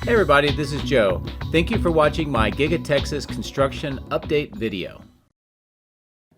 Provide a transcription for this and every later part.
Hey everybody, this is Joe. Thank you for watching my Giga Texas construction update video.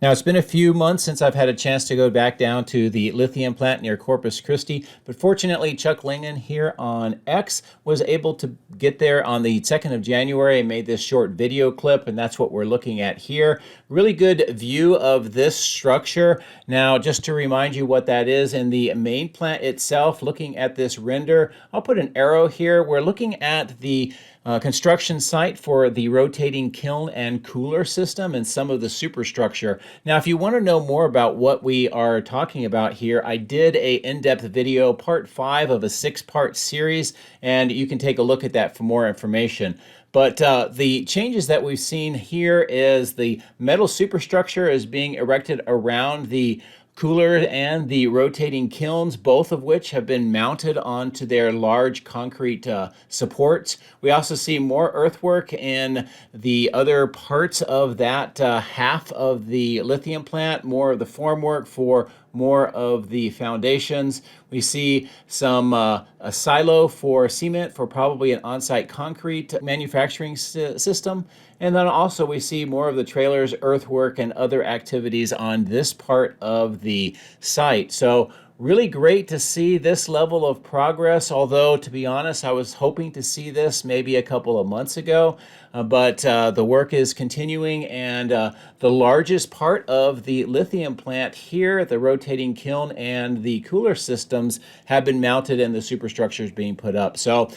Now, it's been a few months since I've had a chance to go back down to the lithium plant near Corpus Christi, but fortunately Chuck Lingen here on X was able to get there on the 2nd of January and made this short video clip, and that's what we're looking at here. Really good view of this structure. Now, just to remind you what that is, in the main plant itself, looking at this render, I'll put an arrow here. We're looking at the construction site for the rotating kiln and cooler system and some of the superstructure. Now, if you want to know more about what we are talking about here, I did a in-depth video, part 5 of a 6-part series, and you can take a look at that for more information. But the changes that we've seen here is the metal superstructure is being erected around the cooler and the rotating kilns, both of which have been mounted onto their large concrete supports. We also see more earthwork in the other parts of that half of the lithium plant, more of the formwork for more of the foundations. We see some a silo for cement for probably an on-site concrete manufacturing system. And then also we see more of the trailers, earthwork, and other activities on this part of the site. So really great to see this level of progress, although to be honest, I was hoping to see this maybe a couple of months ago, but the work is continuing, and the largest part of the lithium plant here, the rotating kiln and the cooler systems have been mounted and the superstructure is being put up. So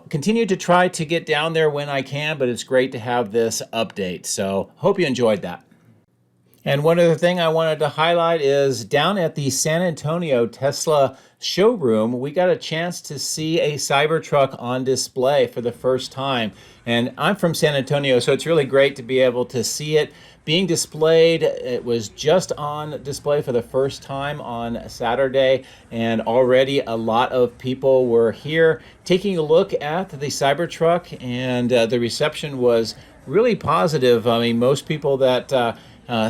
continue to try to get down there when I can, but it's great to have this update. So hope you enjoyed that. And one other thing I wanted to highlight is down at the San Antonio Tesla showroom, we got a chance to see a Cybertruck on display for the first time. And I'm from San Antonio, so it's really great to be able to see it being displayed. It was just on display for the first time on Saturday, and already a lot of people were here taking a look at the Cybertruck, and the reception was really positive. I mean, most people that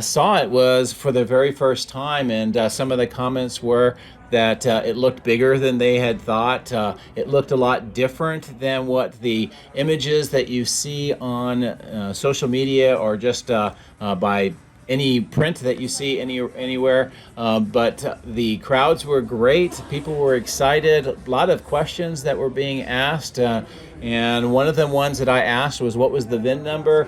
saw it was for the very first time, and some of the comments were that it looked bigger than they had thought. It looked a lot different than what the images that you see on social media or just by any print that you see anywhere. But the crowds were great. People were excited. A lot of questions that were being asked. And one of the ones that I asked was, what was the VIN number?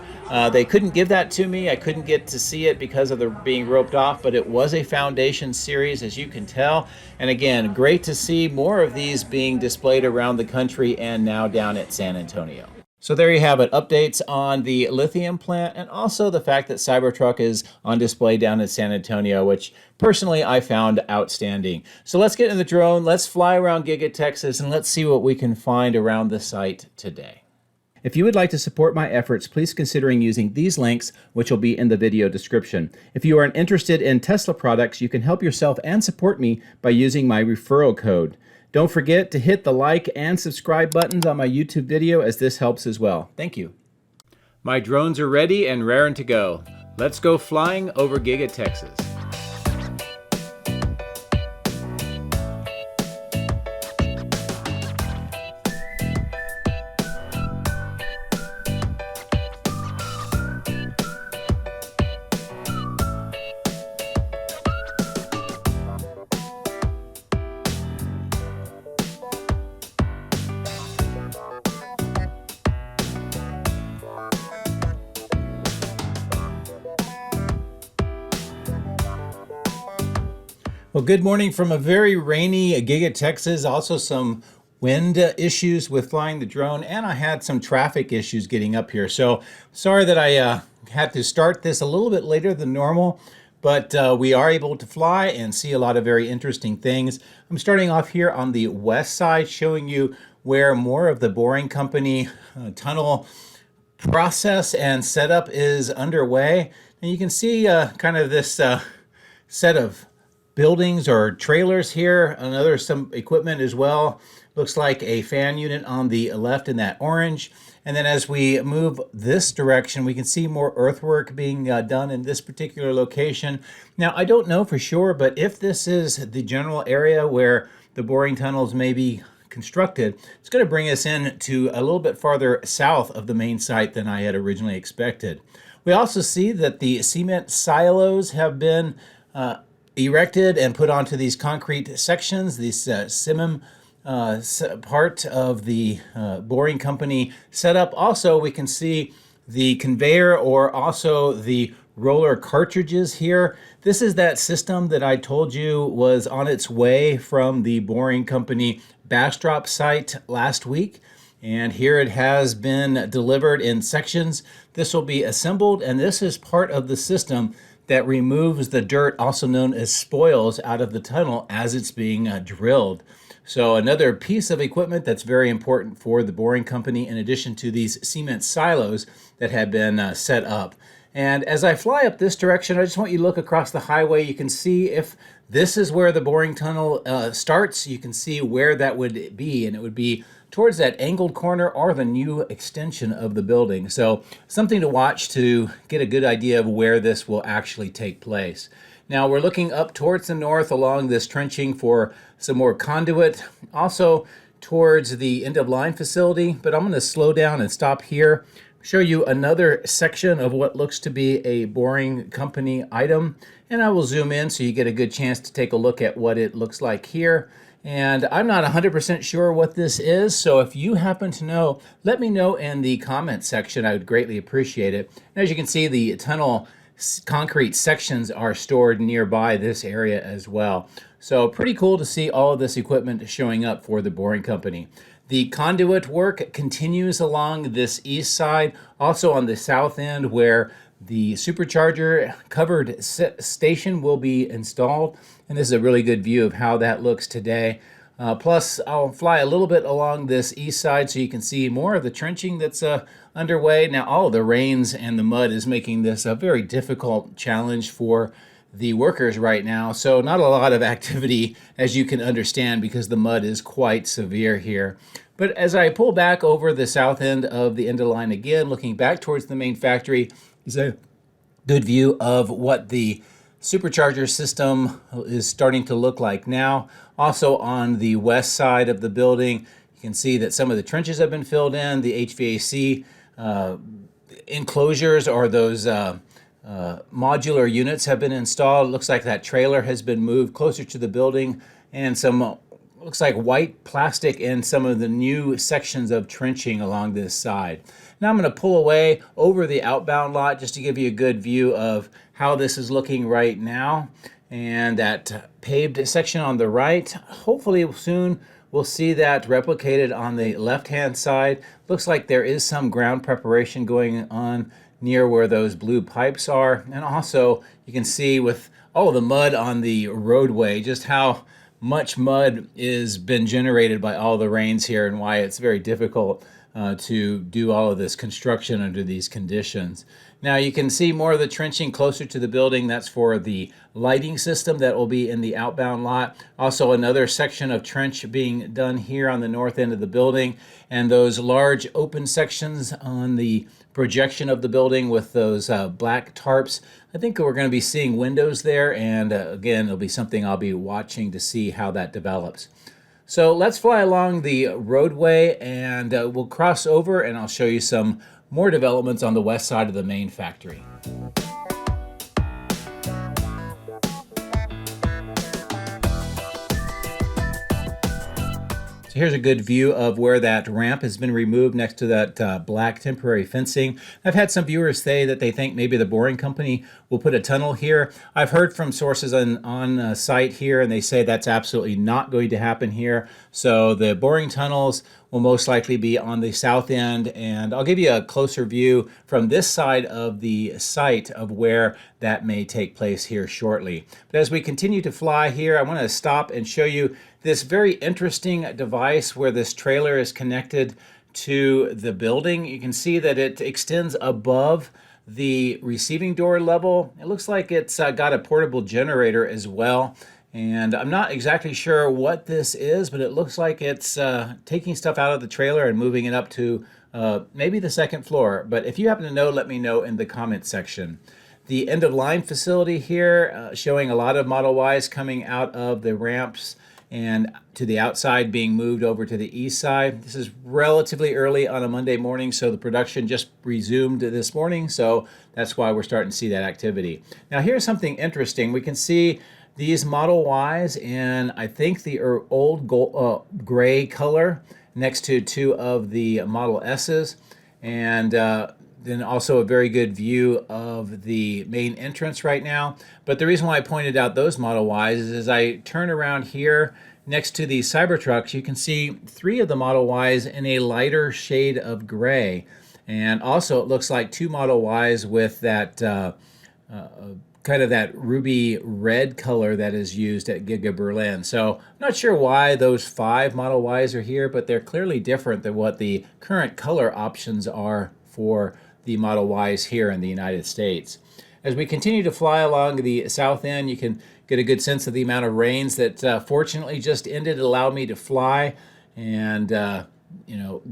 They couldn't give that to me. I couldn't get to see it because of the being roped off, but it was a foundation series, as you can tell. And again, great to see more of these being displayed around the country and now down at San Antonio. So there you have it, updates on the lithium plant and also the fact that Cybertruck is on display down in San Antonio, which personally I found outstanding. So let's get in the drone, let's fly around Giga Texas, and let's see what we can find around the site today. If you would like to support my efforts, please consider using these links, which will be in the video description. If you are interested in Tesla products, you can help yourself and support me by using my referral code. Don't forget to hit the like and subscribe buttons on my YouTube video, as this helps as well. Thank you. My drones are ready and raring to go. Let's go flying over Giga Texas. Well, good morning from a very rainy Giga Texas. Also some wind issues with flying the drone, and I had some traffic issues getting up here. So sorry that I had to start this a little bit later than normal, but we are able to fly and see a lot of very interesting things. I'm starting off here on the west side, showing you where more of the boring company tunnel process and setup is underway. And you can see kind of this set of buildings or trailers here, some equipment as well. Looks like a fan unit on the left in that orange. And then as we move this direction, we can see more earthwork being done in this particular location. Now, I don't know for sure, but if this is the general area where the boring tunnels may be constructed, it's going to bring us in to a little bit farther south of the main site than I had originally expected. We also see that the cement silos have been erected and put onto these concrete sections. These part of the boring company setup. Also, we can see the conveyor or also the roller cartridges here. This is that system that I told you was on its way from the boring company Bastrop site last week. And here it has been delivered in sections. This will be assembled, and this is part of the system that removes the dirt, also known as spoils, out of the tunnel as it's being drilled. So another piece of equipment that's very important for the boring company, in addition to these cement silos that have been set up. And as I fly up this direction, I just want you to look across the highway. You can see if this is where the boring tunnel starts, you can see where that would be, and it would be towards that angled corner or the new extension of the building. So something to watch to get a good idea of where this will actually take place. Now we're looking up towards the north along this trenching for some more conduit, also towards the end of line facility, but I'm going to slow down and stop here, show you another section of what looks to be a boring company item, and I will zoom in so you get a good chance to take a look at what it looks like here. And I'm not 100% sure what this is, so if you happen to know, let me know in the comment section. I would greatly appreciate it. And as you can see, the tunnel concrete sections are stored nearby this area as well. So pretty cool to see all of this equipment showing up for the boring company. The conduit work continues along this east side, also on the south end where the supercharger covered station will be installed. And this is a really good view of how that looks today. Plus, I'll fly a little bit along this east side so you can see more of the trenching that's underway. Now, all of the rains and the mud is making this a very difficult challenge for the workers right now. So not a lot of activity, as you can understand, because the mud is quite severe here. But as I pull back over the south end of the end of line again, looking back towards the main factory, is a good view of what the supercharger system is starting to look like now. Also on the west side of the building, you can see that some of the trenches have been filled in. The HVAC enclosures or those modular units have been installed. It looks like that trailer has been moved closer to the building, and some looks like white plastic in some of the new sections of trenching along this side. Now I'm going to pull away over the outbound lot just to give you a good view of how this is looking right now. And that paved section on the right, hopefully soon we'll see that replicated on the left-hand side. Looks like there is some ground preparation going on near where those blue pipes are. And also you can see with all the mud on the roadway just how much mud is been generated by all the rains here and why it's very difficult to do all of this construction under these conditions. Now you can see more of the trenching closer to the building. That's for the lighting system that will be in the outbound lot. Also another section of trench being done here on the north end of the building, and those large open sections on the projection of the building with those black tarps. I think we're going to be seeing windows there, and again, it'll be something I'll be watching to see how that develops. So let's fly along the roadway, and we'll cross over and I'll show you some more developments on the west side of the main factory. So here's a good view of where that ramp has been removed next to that black temporary fencing. I've had some viewers say that they think maybe the boring company will put a tunnel here. I've heard from sources on site here, and they say that's absolutely not going to happen here. So the boring tunnels will most likely be on the south end, and I'll give you a closer view from this side of the site of where that may take place here shortly. But as we continue to fly here, I want to stop and show you this very interesting device where this trailer is connected to the building. You can see that it extends above the receiving door level. It looks like it's got a portable generator as well. And I'm not exactly sure what this is, but it looks like it's taking stuff out of the trailer and moving it up to maybe the second floor. But if you happen to know, let me know in the comment section. The end of line facility here showing a lot of Model Ys coming out of the ramps and to the outside being moved over to the east side. This is relatively early on a Monday morning, so the production just resumed this morning, so that's why we're starting to see that activity. Now here's something interesting. We can see these Model Ys in, I think, the old gray color next to two of the Model S's, and then also a very good view of the main entrance right now. But the reason why I pointed out those Model Ys is as I turn around here next to the Cybertrucks, you can see three of the Model Ys in a lighter shade of gray. And also it looks like two Model Ys with that kind of that ruby red color that is used at Giga Berlin. So I'm not sure why those 5 Model Ys are here, but they're clearly different than what the current color options are for the Model Ys here in the United States. As we continue to fly along the south end, you can get a good sense of the amount of rains that fortunately just ended. It allowed me to fly and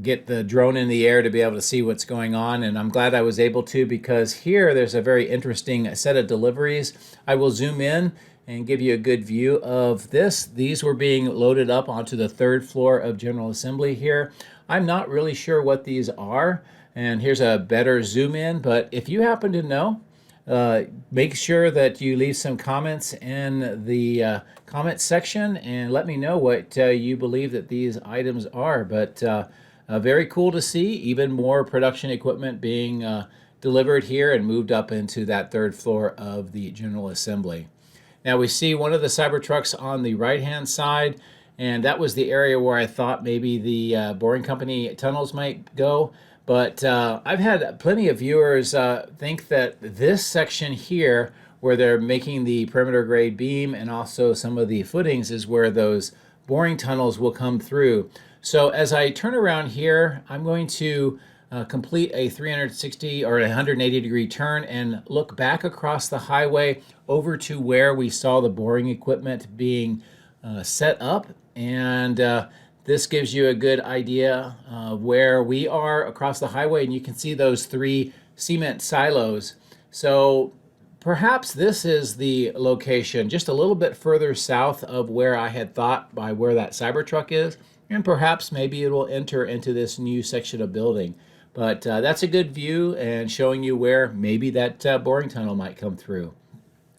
get the drone in the air to be able to see what's going on, and I'm glad I was able to, because here there's a very interesting set of deliveries. I will zoom in and give you a good view of this. These were being loaded up onto the 3rd floor of General Assembly here. I'm not really sure what these are, and here's a better zoom in, but if you happen to know, make sure that you leave some comments in the comments section and let me know what you believe that these items are. But very cool to see even more production equipment being delivered here and moved up into that 3rd floor of the General Assembly. Now we see one of the Cybertrucks on the right hand side, and that was the area where I thought maybe the boring company tunnels might go. But I've had plenty of viewers think that this section here, where they're making the perimeter grade beam and also some of the footings, is where those boring tunnels will come through. So as I turn around here, I'm going to complete a 360 or 180 degree turn and look back across the highway over to where we saw the boring equipment being set up, and this gives you a good idea of where we are across the highway, and you can see those 3 cement silos. So perhaps this is the location just a little bit further south of where I had thought by where that Cybertruck is, and perhaps maybe it will enter into this new section of building. But that's a good view and showing you where maybe that boring tunnel might come through.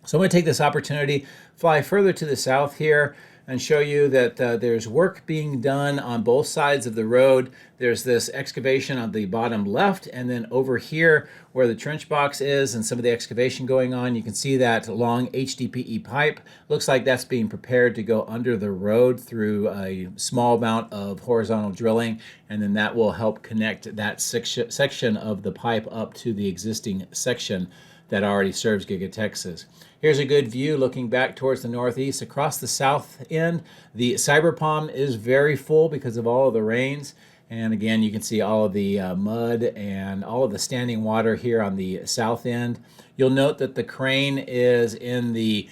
So I'm going to take this opportunity, fly further to the south here, and show you that there's work being done on both sides of the road. There's this excavation on the bottom left, and then over here where the trench box is and some of the excavation going on, you can see that long HDPE pipe. Looks like that's being prepared to go under the road through a small amount of horizontal drilling, and then that will help connect that section of the pipe up to the existing section that already serves Giga Texas. Here's a good view looking back towards the northeast. Across the south end, the Cyberpalm is very full because of all of the rains. And again, you can see all of the mud and all of the standing water here on the south end. You'll note that the crane is in the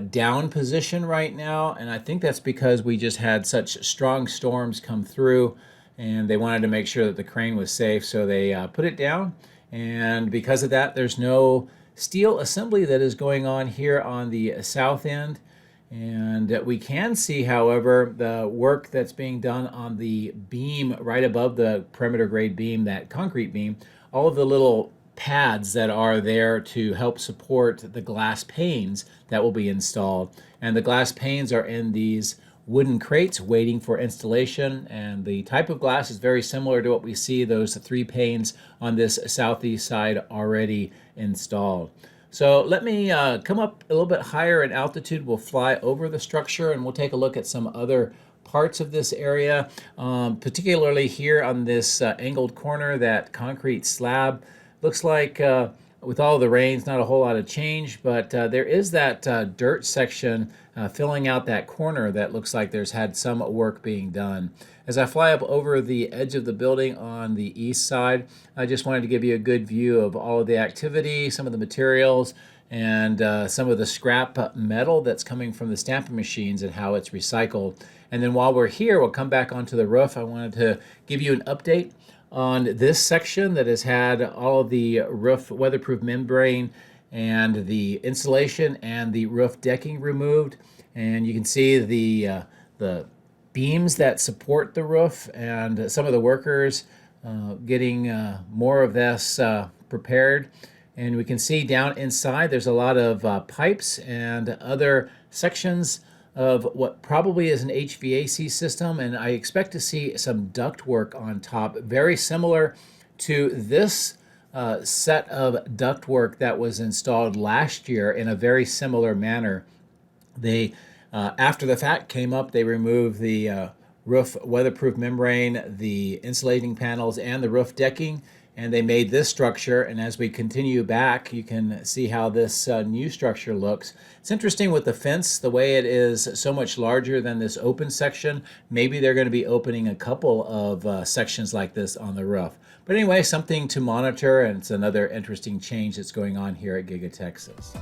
down position right now, and I think that's because we just had such strong storms come through, and they wanted to make sure that the crane was safe, so they put it down. And because of that, there's no steel assembly that is going on here on the south end. And we can see, however, the work that's being done on the beam right above the perimeter grade beam, that concrete beam, all of the little pads that are there to help support the glass panes that will be installed. And the glass panes are in these wooden crates waiting for installation, and the type of glass is very similar to what we see, those 3 panes on this southeast side already installed. So let me come up a little bit higher in altitude. We'll fly over the structure and we'll take a look at some other parts of this area, particularly here on this angled corner. That concrete slab looks like with all the rains, not a whole lot of change, but there is that dirt section filling out that corner that looks like there's had some work being done. As I fly up over the edge of the building on the east side, I just wanted to give you a good view of all of the activity, some of the materials, and some of the scrap metal that's coming from the stamping machines and how it's recycled. And then while we're here, we'll come back onto the roof. I wanted to give you an update on this section that has had all of the roof weatherproof membrane and the insulation and the roof decking removed. And you can see the the beams that support the roof, and some of the workers getting more of this prepared. And we can see down inside there's a lot of pipes and other sections of what probably is an HVAC system, and I expect to see some duct work on top, very similar to this set of ductwork that was installed last year in a very similar manner. They, after the fact came up, they removed the roof weatherproof membrane, the insulating panels, and the roof decking, and they made this structure. And as we continue back, you can see how this new structure looks. It's interesting with the fence, the way it is so much larger than this open section. Maybe they're going to be opening a couple of sections like this on the roof. But anyway, something to monitor, and it's another interesting change that's going on here at Giga Texas.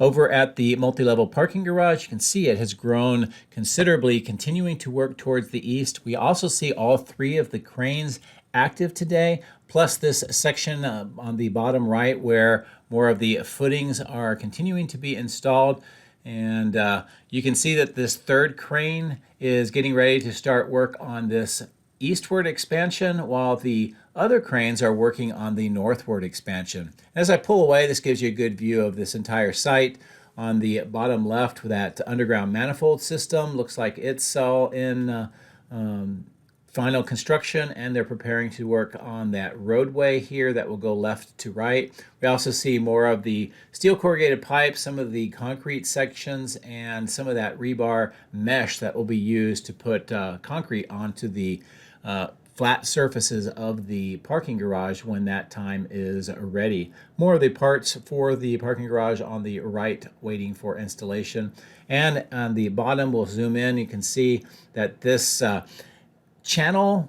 Over at the multi-level parking garage, you can see it has grown considerably, continuing to work towards the east. We also see all three of the cranes active today, plus this section on the bottom right where more of the footings are continuing to be installed. And you can see that this third crane is getting ready to start work on this eastward expansion, while the other cranes are working on the northward expansion. As I pull away, this gives you a good view of this entire site. On the bottom left, that underground manifold system looks like it's all in final construction, and they're preparing to work on that roadway here that will go left to right. We also see more of the steel corrugated pipe, some of the concrete sections, and some of that rebar mesh that will be used to put concrete onto the flat surfaces of the parking garage when that time is ready. More of the parts for the parking garage on the right waiting for installation. And on the bottom, we'll zoom in, you can see that this channel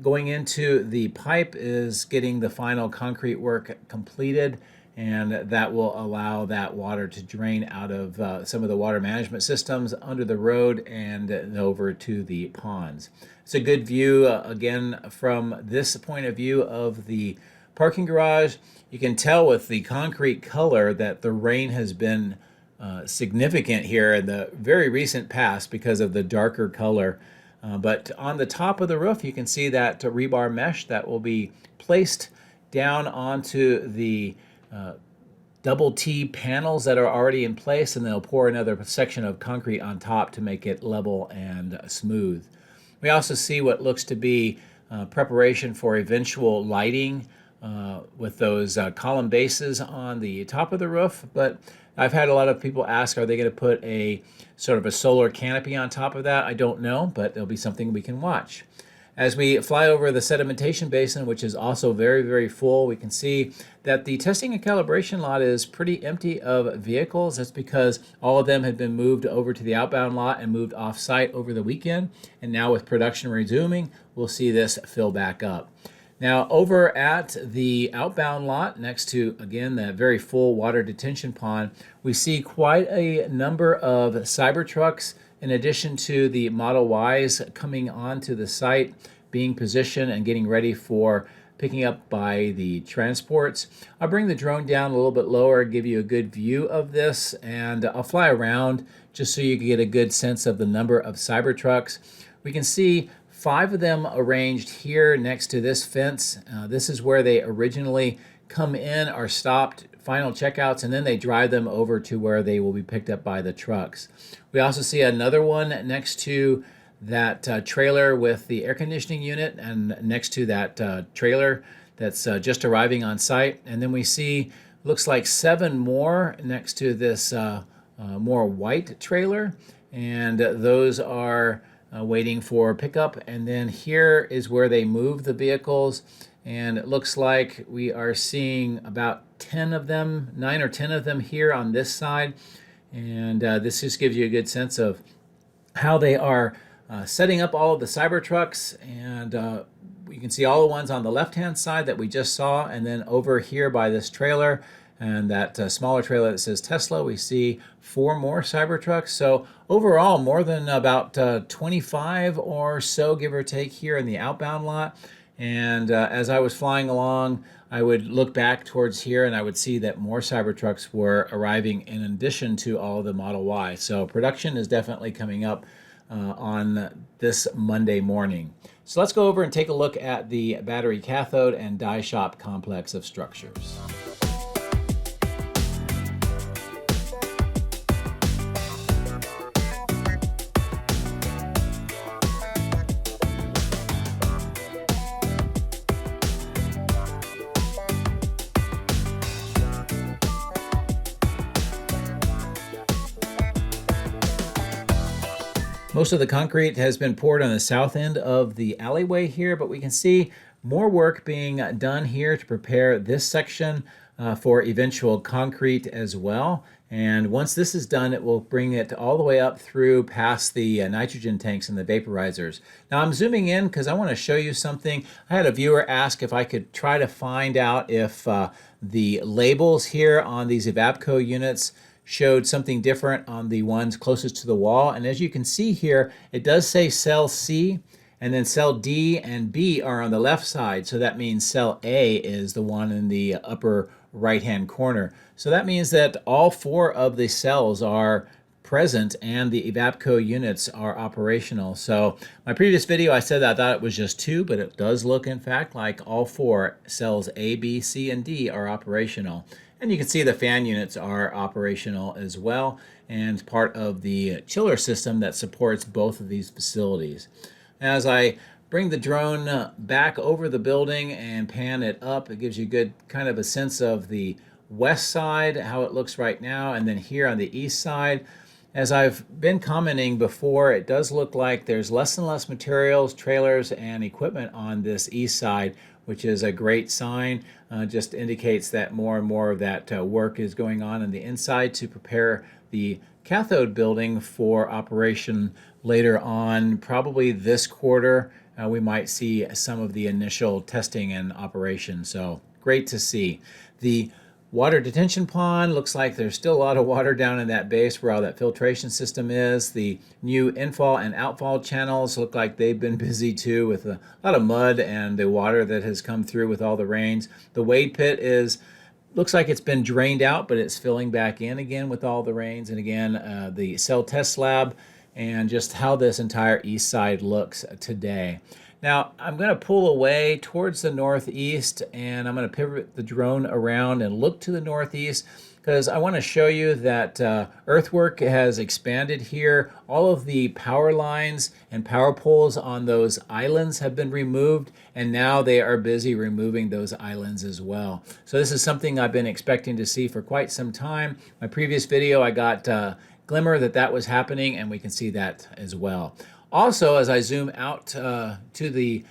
going into the pipe is getting the final concrete work completed, and that will allow that water to drain out of some of the water management systems under the road and over to the ponds. It's a good view, again, from this point of view of the parking garage. You can tell with the concrete color that the rain has been significant here in the very recent past because of the darker color. But on the top of the roof, you can see that rebar mesh that will be placed down onto the double T panels that are already in place, and they'll pour another section of concrete on top to make it level and smooth. We also see what looks to be preparation for eventual lighting with those column bases on the top of the roof. But I've had a lot of people ask, are they going to put a sort of a solar canopy on top of that? I don't know, but it'll be something we can watch. As we fly over the sedimentation basin, which is also very, very full, we can see that the testing and calibration lot is pretty empty of vehicles. That's because all of them had been moved over to the outbound lot and moved off-site over the weekend. And now with production resuming, we'll see this fill back up. Now over at the outbound lot, next to, again, that very full water detention pond, we see quite a number of Cybertrucks in addition to the Model Ys coming onto the site, being positioned and getting ready for picking up by the transports. I'll bring the drone down a little bit lower, give you a good view of this, and I'll fly around just so you can get a good sense of the number of Cybertrucks. We can see 5 of them arranged here next to this fence. This is where they originally come in, are stopped, final checkouts, and then they drive them over to where they will be picked up by the trucks. We also see another one next to that trailer with the air conditioning unit, and next to that trailer that's just arriving on site. And then we see, looks like 7 more next to this more white trailer, and those are waiting for pickup. And then here is where they move the vehicles, and it looks like we are seeing about 10 of them, 9 or 10 of them here on this side. And this just gives you a good sense of how they are setting up all of the Cybertrucks. And you can see all the ones on the left-hand side that we just saw, and then over here by this trailer, and that smaller trailer that says Tesla, we see 4 more Cybertrucks. So overall, more than about 25 or so, give or take, here in the outbound lot. And as I was flying along, I would look back towards here and I would see that more Cybertrucks were arriving in addition to all the Model Y. So production is definitely coming up on this Monday morning. So let's go over and take a look at the battery cathode and die shop complex of structures. Most of the concrete has been poured on the south end of the alleyway here, but we can see more work being done here to prepare this section for eventual concrete as well. And once this is done, it will bring it all the way up through past the nitrogen tanks and the vaporizers. Now I'm zooming in because I want to show you something. I had a viewer ask if I could try to find out if the labels here on these Evapco units showed something different on the ones closest to the wall. And as you can see here, it does say cell C, and then cell D and B are on the left side. So that means cell A is the one in the upper right-hand corner. So that means that all 4 of the cells are present and the Evapco units are operational. So my previous video, I said that I thought it was just 2, but it does look in fact like all 4 cells A, B, C, and D are operational. And you can see the fan units are operational as well, and part of the chiller system that supports both of these facilities. As I bring the drone back over the building and pan it up, it gives you good kind of a sense of the west side, how it looks right now, and then here on the east side. As I've been commenting before, it does look like there's less and less materials, trailers, and equipment on this east side, which is a great sign. Just indicates that more and more of that work is going on the inside to prepare the cathode building for operation later on, probably this quarter. We might see some of the initial testing and operation, so great to see. The water detention pond looks like there's still a lot of water down in that base where all that filtration system is. The new infall and outfall channels look like they've been busy too, with a lot of mud and the water that has come through with all the rains. The wade pit looks like it's been drained out, but it's filling back in again with all the rains. And again, the cell test lab and just how this entire east side looks today. Now, I'm going to pull away towards the northeast, and I'm going to pivot the drone around and look to the northeast because I want to show you that earthwork has expanded here. All of the power lines and power poles on those islands have been removed, and now they are busy removing those islands as well. So this is something I've been expecting to see for quite some time. My previous video, I got glimmer that was happening, and we can see that as well. Also, as I zoom out to the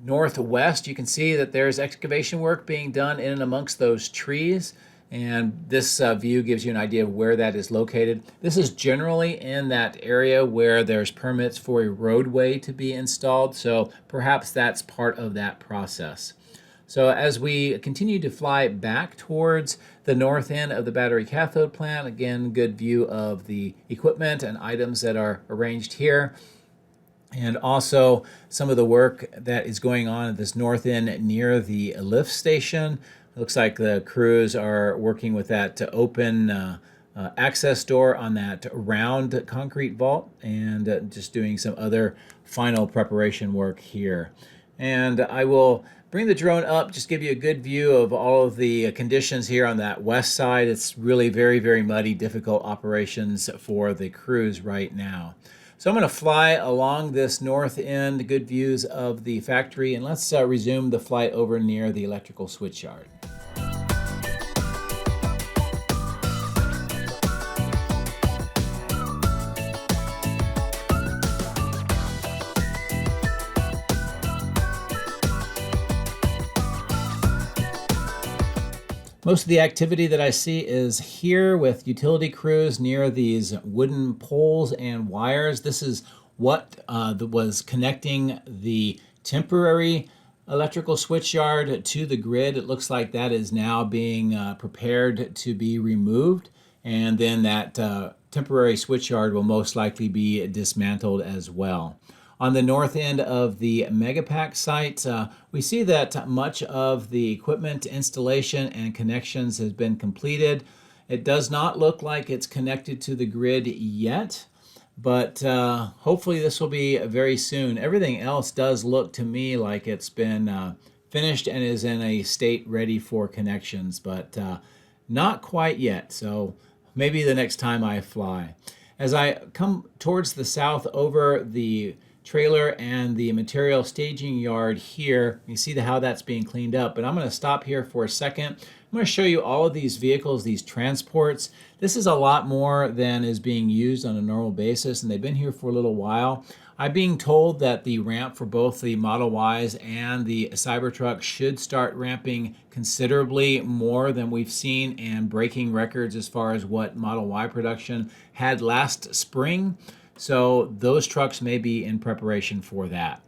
northwest, you can see that there's excavation work being done in and amongst those trees, and this view gives you an idea of where that is located. This is generally in that area where there's permits for a roadway to be installed, so perhaps that's part of that process. So as we continue to fly back towards the north end of the battery cathode plant, again, good view of the equipment and items that are arranged here. And also some of the work that is going on at this north end near the lift station. It looks like the crews are working with that to open access door on that round concrete vault, and just doing some other final preparation work here. And I will bring the drone up, just give you a good view of all of the conditions here on that west side. It's really very, very muddy, difficult operations for the crews right now. So I'm going to fly along this north end, good views of the factory, and let's resume the flight over near the electrical switch yard. Most of the activity that I see is here with utility crews near these wooden poles and wires. This is what was connecting the temporary electrical switchyard to the grid. It looks like that is now being prepared to be removed, and then that temporary switchyard will most likely be dismantled as well. On the north end of the Megapack site, we see that much of the equipment installation and connections has been completed. It does not look like it's connected to the grid yet, but hopefully this will be very soon. Everything else does look to me like it's been finished and is in a state ready for connections, but not quite yet. So maybe the next time I fly. As I come towards the south over the trailer and the material staging yard here, you see how that's being cleaned up. But I'm going to stop here for a second. I'm going to show you all of these vehicles, these transports. This is a lot more than is being used on a normal basis, and they've been here for a little while. I'm being told that the ramp for both the Model Ys and the Cybertruck should start ramping considerably more than we've seen and breaking records as far as what Model Y production had last spring. So those trucks may be in preparation for that.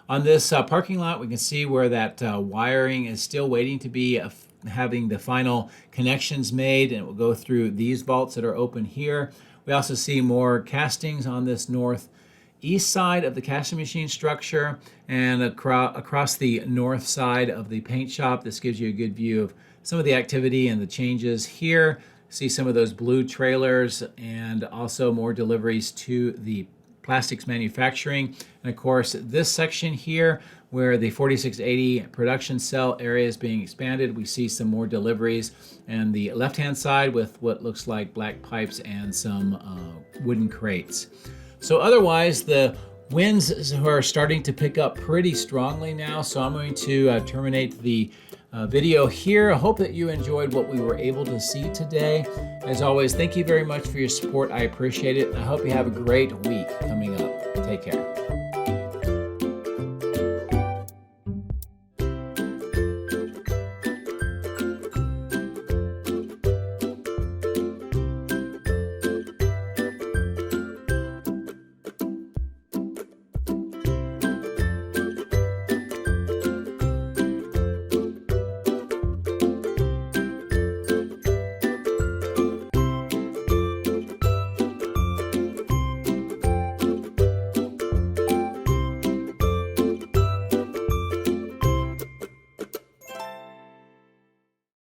On this parking lot, we can see where that wiring is still waiting to be having the final connections made, and it will go through these vaults that are open here. We also see more castings on this northeast side of the casting machine structure, and across the north side of the paint shop. This gives you a good view of some of the activity and the changes here. See some of those blue trailers and also more deliveries to the plastics manufacturing. And of course, this section here where the 4680 production cell area is being expanded, we see some more deliveries. And the left-hand side with what looks like black pipes and some wooden crates. So otherwise, the winds are starting to pick up pretty strongly now. So I'm going to terminate the video here. I hope that you enjoyed what we were able to see today. As always, thank you very much for your support. I appreciate it. I hope you have a great week coming up. Take care.